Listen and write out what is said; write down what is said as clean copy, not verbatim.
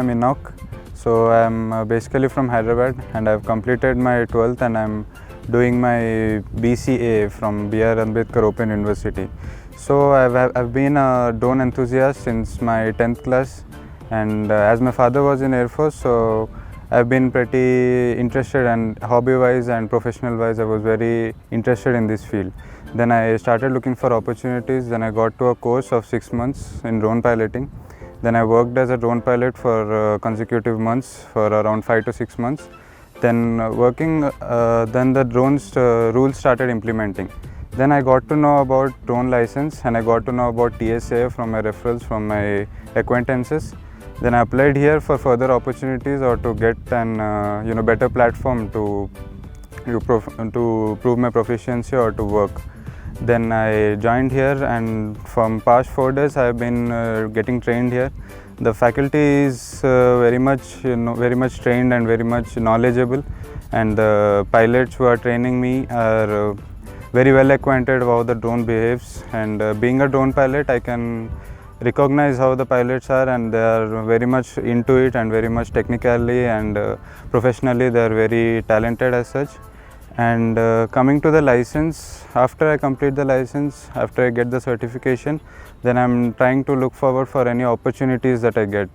am Enoch. So I am basically from Hyderabad and I have completed my 12th and I am doing my BCA from B.R. Ambedkar Open University. So I've been a drone enthusiast since my 10th class, and as my father was in Air Force, so I've been pretty interested, and hobby-wise and professional-wise I was very interested in this field. Then I started looking for opportunities. Then I got to a course of 6 months in drone piloting. Then I worked as a drone pilot for consecutive months for around 5 to 6 months. Then then the drones rules started implementing. Then I got to know about drone license and I got to know about TSA from my referrals from my acquaintances. Then I applied here for further opportunities or to get an better platform to prove my proficiency or to work. Then I joined here, and from past 4 days I have been getting trained here. The faculty is very much trained and very much knowledgeable, and the pilots who are training me are very well acquainted of how the drone behaves. And being a drone pilot, I can recognize how the pilots are, and they are very much into it and very much technically and professionally they are very talented as such. And coming to the license, after I complete the license, after I get the certification, then I'm trying to look forward for any opportunities that I get.